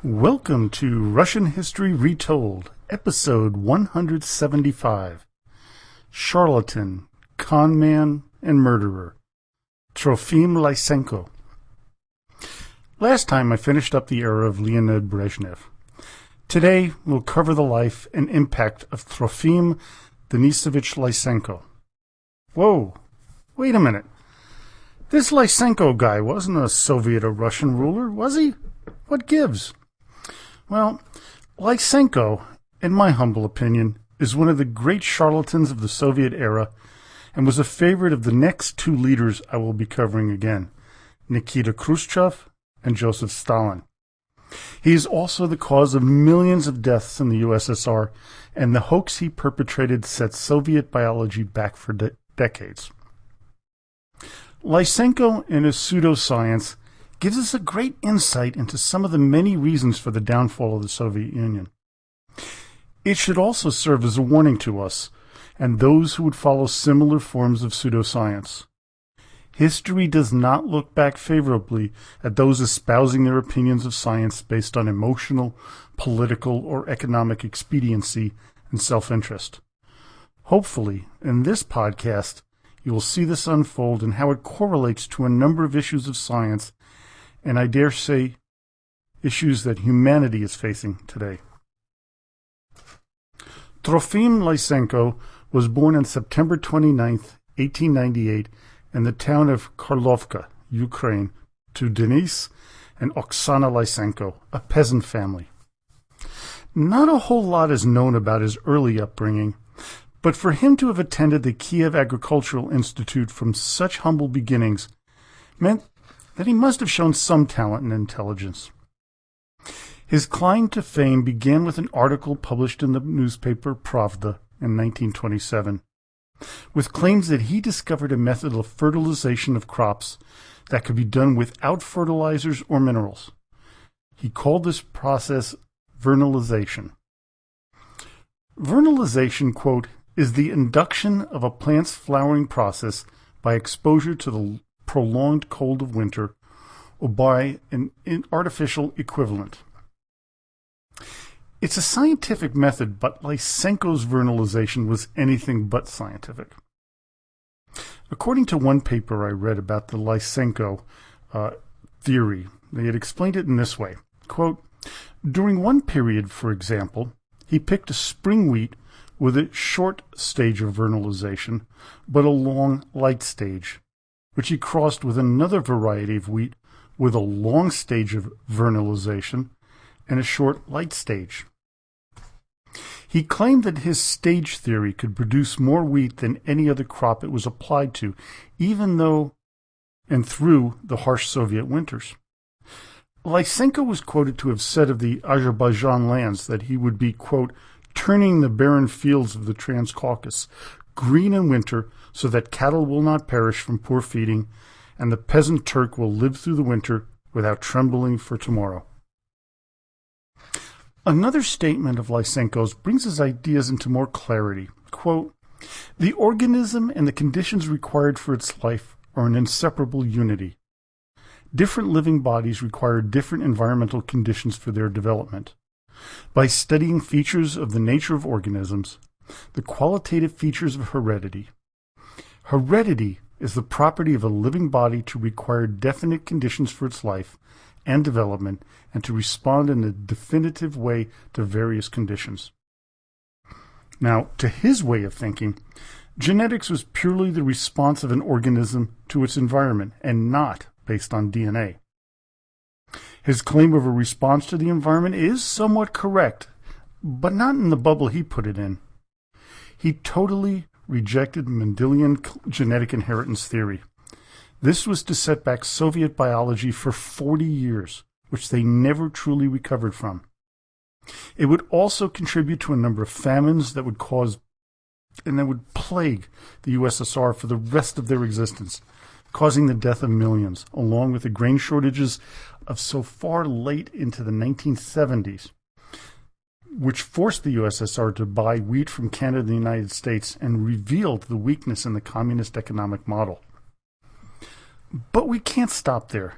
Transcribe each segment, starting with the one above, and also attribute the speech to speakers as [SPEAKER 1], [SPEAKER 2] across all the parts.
[SPEAKER 1] Welcome to Russian History Retold, episode 175. Charlatan, Conman, and Murderer. Trofim Lysenko. Last time I finished up the era of Leonid Brezhnev. Today we'll cover the life and impact of Trofim Denisovich Lysenko. Whoa, wait a minute. This Lysenko guy wasn't a Soviet or Russian ruler, was he? What gives? Well, Lysenko, in my humble opinion, is one of the great charlatans of the Soviet era and was a favorite of the next two leaders I will be covering again, Nikita Khrushchev and Joseph Stalin. He is also the cause of millions of deaths in the USSR, and the hoax he perpetrated set Soviet biology back for decades. Lysenko and his pseudoscience gives us a great insight into some of the many reasons for the downfall of the Soviet Union. It should also serve as a warning to us and those who would follow similar forms of pseudoscience. History does not look back favorably at those espousing their opinions of science based on emotional, political, or economic expediency and self-interest. Hopefully, in this podcast, you will see this unfold and how it correlates to a number of issues of science and I dare say, issues that humanity is facing today. Trofim Lysenko was born on September 29, 1898, in the town of Karlovka, Ukraine, to Denis and Oksana Lysenko, a peasant family. Not a whole lot is known about his early upbringing, but for him to have attended the Kiev Agricultural Institute from such humble beginnings meant that he must have shown some talent and intelligence. His climb to fame began with an article published in the newspaper Pravda in 1927, with claims that he discovered a method of fertilization of crops that could be done without fertilizers or minerals. He called this process vernalization. Vernalization, quote, is the induction of a plant's flowering process by exposure to the prolonged cold of winter or by an artificial equivalent. It's a scientific method, but Lysenko's vernalization was anything but scientific. According to one paper I read about the Lysenko theory, they had explained it in this way, quote, during one period, for example, he picked a spring wheat with a short stage of vernalization, but a long light stage, which he crossed with another variety of wheat with a long stage of vernalization and a short light stage. He claimed that his stage theory could produce more wheat than any other crop it was applied to, even though and through the harsh Soviet winters. Lysenko was quoted to have said of the Azerbaijan lands that he would be, quote, turning the barren fields of the Transcaucasus green in winter so that cattle will not perish from poor feeding, and the peasant Turk will live through the winter without trembling for tomorrow. Another statement of Lysenko's brings his ideas into more clarity. Quote, the organism and the conditions required for its life are an inseparable unity. Different living bodies require different environmental conditions for their development. By studying features of the nature of organisms, the qualitative features of heredity. Heredity is the property of a living body to require definite conditions for its life and development and to respond in a definitive way to various conditions. Now, to his way of thinking, genetics was purely the response of an organism to its environment and not based on DNA. His claim of a response to the environment is somewhat correct, but not in the bubble he put it in. He totally rejected Mendelian genetic inheritance theory. This was to set back Soviet biology for 40 years, which they never truly recovered from. It would also contribute to a number of famines that would cause and that would plague the USSR for the rest of their existence, causing the death of millions, along with the grain shortages of so far late into the 1970s, which forced the USSR to buy wheat from Canada and the United States and revealed the weakness in the communist economic model. But we can't stop there.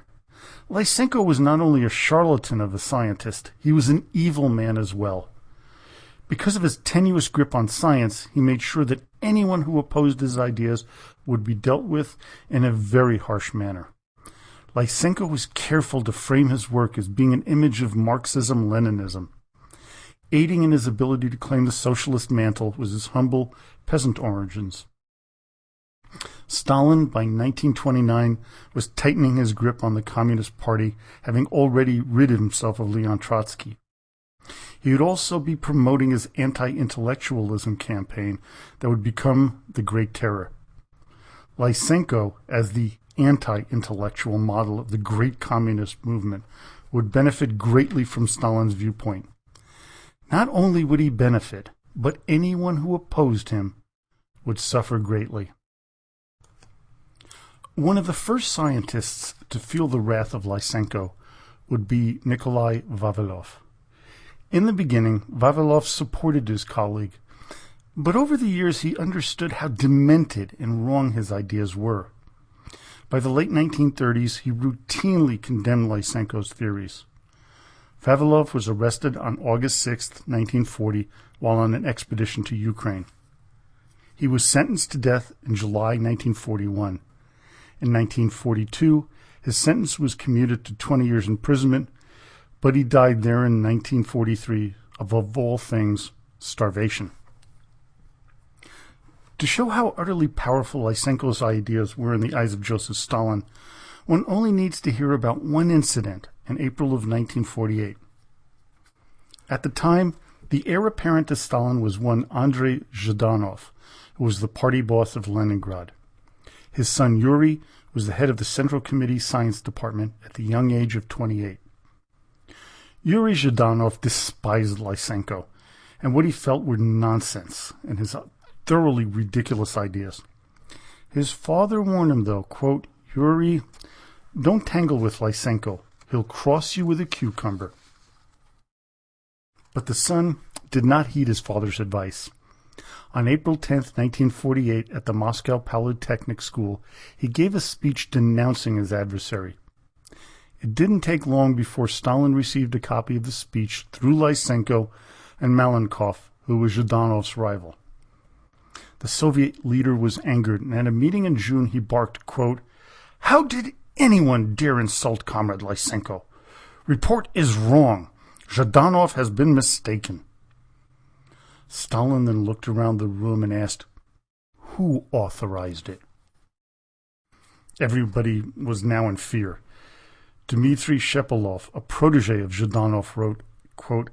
[SPEAKER 1] Lysenko was not only a charlatan of a scientist, he was an evil man as well. Because of his tenuous grip on science, he made sure that anyone who opposed his ideas would be dealt with in a very harsh manner. Lysenko was careful to frame his work as being an image of Marxism-Leninism. Aiding in his ability to claim the socialist mantle was his humble peasant origins. Stalin, by 1929, was tightening his grip on the Communist Party, having already rid himself of Leon Trotsky. He would also be promoting his anti-intellectualism campaign that would become the Great Terror. Lysenko, as the anti-intellectual model of the great communist movement, would benefit greatly from Stalin's viewpoint. Not only would he benefit, but anyone who opposed him would suffer greatly. One of the first scientists to feel the wrath of Lysenko would be Nikolai Vavilov. In the beginning, Vavilov supported his colleague, but over the years he understood how demented and wrong his ideas were. By the late 1930s, he routinely condemned Lysenko's theories. Vavilov was arrested on August 6, 1940, while on an expedition to Ukraine. He was sentenced to death in July 1941. In 1942, his sentence was commuted to 20 years imprisonment, but he died there in 1943 of all things, starvation. To show how utterly powerful Lysenko's ideas were in the eyes of Joseph Stalin, one only needs to hear about one incident in April of 1948. At the time, the heir apparent to Stalin was one Andrei Zhdanov, who was the party boss of Leningrad. His son Yuri was the head of the Central Committee Science Department at the young age of 28. Yuri Zhdanov despised Lysenko and what he felt were nonsense and his thoroughly ridiculous ideas. His father warned him, though, quote, "Yuri, don't tangle with Lysenko. He'll cross you with a cucumber." But the son did not heed his father's advice. On April 10, 1948, at the Moscow Polytechnic School, he gave a speech denouncing his adversary. It didn't take long before Stalin received a copy of the speech through Lysenko and Malenkov, who was Zhdanov's rival. The Soviet leader was angered, and at a meeting in June he barked, quote, "How did anyone dare insult Comrade Lysenko? Report is wrong. Zhdanov has been mistaken." Stalin then looked around the room and asked, "Who authorized it?" Everybody was now in fear. Dmitry Shepilov, a protege of Zhdanov, wrote, quote,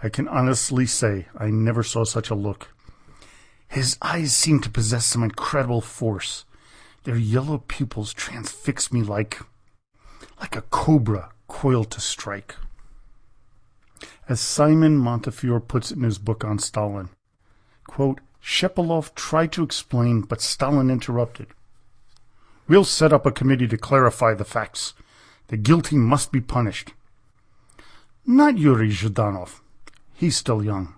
[SPEAKER 1] "I can honestly say I never saw such a look. His eyes seem to possess some incredible force. Their yellow pupils transfix me like a cobra coiled to strike." As Simon Montefiore puts it in his book on Stalin, quote, "Shepilov tried to explain, but Stalin interrupted. 'We'll set up a committee to clarify the facts. The guilty must be punished. Not Yuri Zhdanov. He's still young.'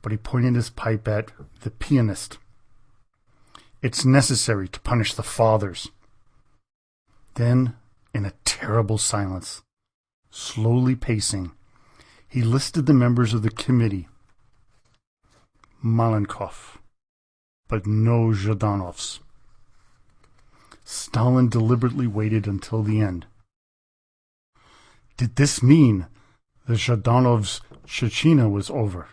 [SPEAKER 1] But he pointed his pipe at the pianist. 'It's necessary to punish the fathers.' Then, in a terrible silence, slowly pacing, he listed the members of the committee. Malenkov, but no Zhdanovs. Stalin deliberately waited until the end. Did this mean the Zhdanovs' Chechnya was over?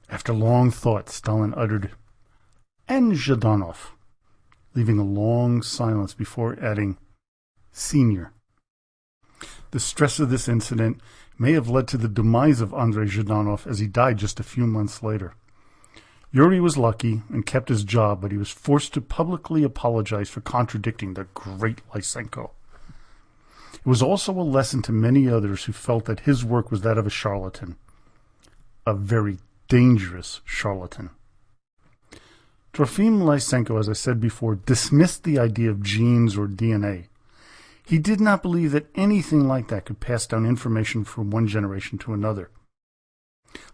[SPEAKER 1] After long thought, Stalin uttered, "And Zhdanov," leaving a long silence before adding, "Senior." The stress of this incident may have led to the demise of Andrei Zhdanov, as he died just a few months later. Yuri was lucky and kept his job, but he was forced to publicly apologize for contradicting the great Lysenko. It was also a lesson to many others who felt that his work was that of a charlatan, a very dangerous charlatan. Trofim Lysenko, as I said before, dismissed the idea of genes or DNA. He did not believe that anything like that could pass down information from one generation to another.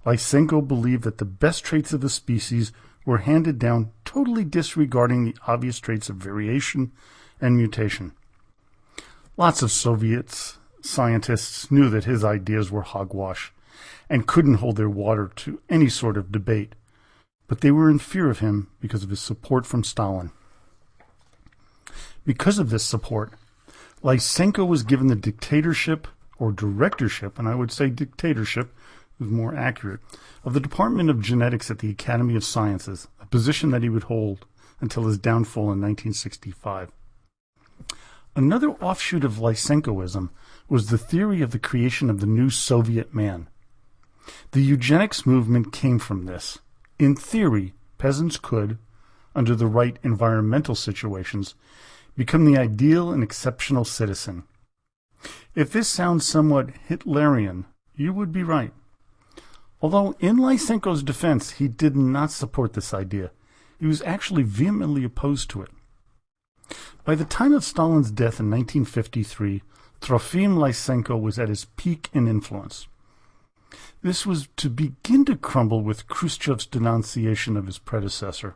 [SPEAKER 1] Lysenko believed that the best traits of a species were handed down, totally disregarding the obvious traits of variation and mutation. Lots of Soviet scientists knew that his ideas were hogwash and couldn't hold their water to any sort of debate, but they were in fear of him because of his support from Stalin. Because of this support, Lysenko was given the dictatorship or directorship, and I would say dictatorship is more accurate, of the Department of Genetics at the Academy of Sciences, a position that he would hold until his downfall in 1965. Another offshoot of Lysenkoism was the theory of the creation of the new Soviet man. The eugenics movement came from this. In theory, peasants could, under the right environmental situations, become the ideal and exceptional citizen. If this sounds somewhat Hitlerian, you would be right. Although in Lysenko's defense, he did not support this idea. He was actually vehemently opposed to it. By the time of Stalin's death in 1953, Trofim Lysenko was at his peak in influence. This was to begin to crumble with Khrushchev's denunciation of his predecessor.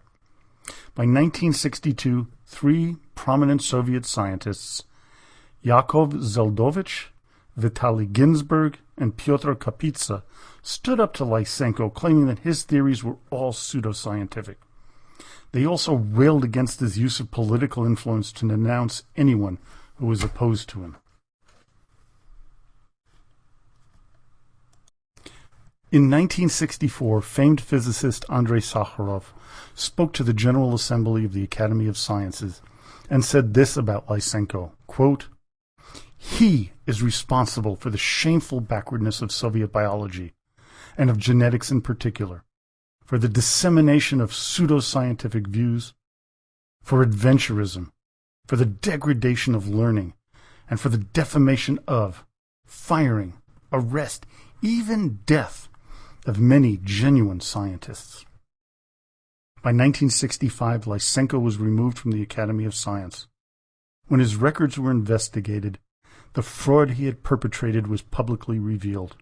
[SPEAKER 1] By 1962, three prominent Soviet scientists, Yakov Zeldovich, Vitaly Ginzburg, and Pyotr Kapitsa, stood up to Lysenko, claiming that his theories were all pseudoscientific. They also railed against his use of political influence to denounce anyone who was opposed to him. In 1964, famed physicist Andrei Sakharov spoke to the General Assembly of the Academy of Sciences and said this about Lysenko, quote, "He is responsible for the shameful backwardness of Soviet biology, and of genetics in particular, for the dissemination of pseudoscientific views, for adventurism, for the degradation of learning, and for the defamation of, firing, arrest, even death of many genuine scientists." By 1965, Lysenko was removed from the Academy of Science. When his records were investigated, the fraud he had perpetrated was publicly revealed.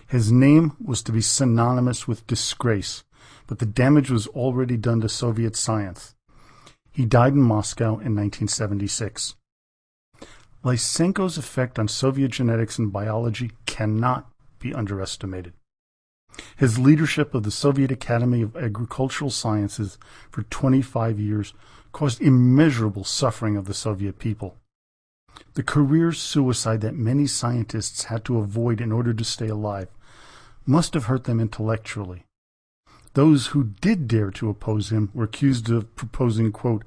[SPEAKER 1] His name was to be synonymous with disgrace, but the damage was already done to Soviet science. He died in Moscow in 1976. Lysenko's effect on Soviet genetics and biology cannot be underestimated. His leadership of the Soviet Academy of Agricultural Sciences for 25 years caused immeasurable suffering of the Soviet people. The career suicide that many scientists had to avoid in order to stay alive must have hurt them intellectually. Those who did dare to oppose him were accused of proposing, quote,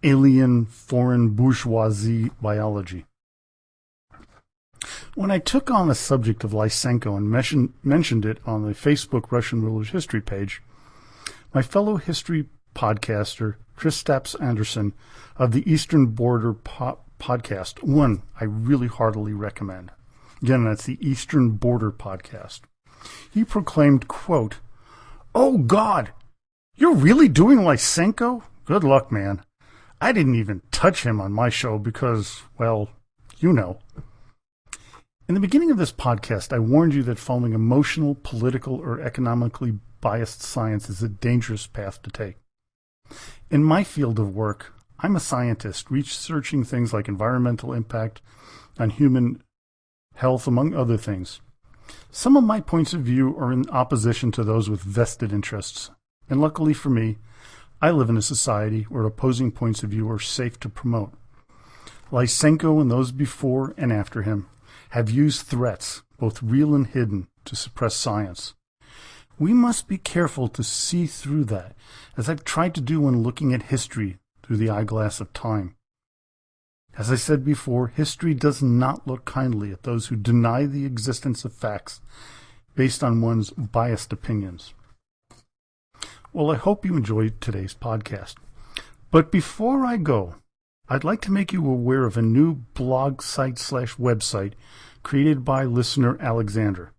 [SPEAKER 1] alien, foreign, bourgeoisie biology. When I took on the subject of Lysenko and mentioned it on the Facebook Russian Rulers History page, my fellow history podcaster, Kristaps Anderson of the Eastern Border podcast, one I really heartily recommend. Again, that's the Eastern Border podcast. He proclaimed, quote, "Oh God, you're really doing Lysenko? Good luck, man. I didn't even touch him on my show because, well, you know." In the beginning of this podcast, I warned you that following emotional, political, or economically biased science is a dangerous path to take. In my field of work, I'm a scientist researching things like environmental impact on human health, among other things. Some of my points of view are in opposition to those with vested interests, and luckily for me, I live in a society where opposing points of view are safe to promote. Lysenko and those before and after him have used threats, both real and hidden, to suppress science. We must be careful to see through that, as I've tried to do when looking at history through the eyeglass of time. As I said before, history does not look kindly at those who deny the existence of facts based on one's biased opinions. Well, I hope you enjoyed today's podcast. But before I go, I'd like to make you aware of a new blog site/website created by listener Alexander.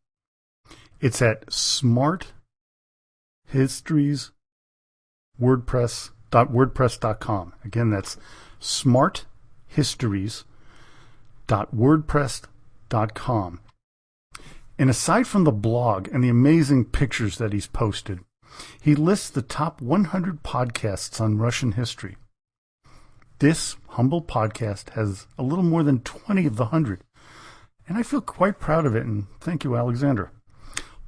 [SPEAKER 1] It's at smarthistorieswordpress.wordpress.com. Again, that's smarthistories.wordpress.com. And aside from the blog and the amazing pictures that he's posted, he lists the top 100 podcasts on Russian history. This humble podcast has a little more than 20 of the 100. And I feel quite proud of it, and thank you, Alexandra.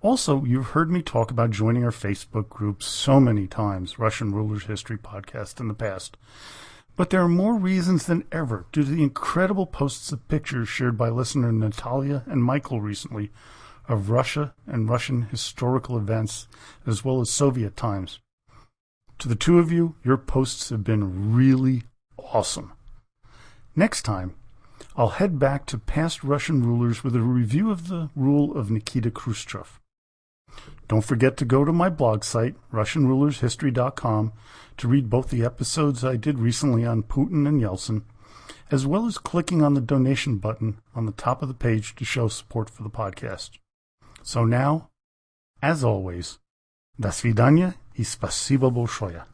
[SPEAKER 1] Also, you've heard me talk about joining our Facebook group so many times, Russian Rulers History Podcast, in the past. But there are more reasons than ever due to the incredible posts of pictures shared by listener Natalia and Michael recently of Russia and Russian historical events, as well as Soviet times. To the two of you, your posts have been really awesome. Next time, I'll head back to past Russian rulers with a review of the rule of Nikita Khrushchev. Don't forget to go to my blog site, RussianRulersHistory.com, to read both the episodes I did recently on Putin and Yeltsin, as well as clicking on the donation button on the top of the page to show support for the podcast. So now, as always, до свидания и спасибо большое.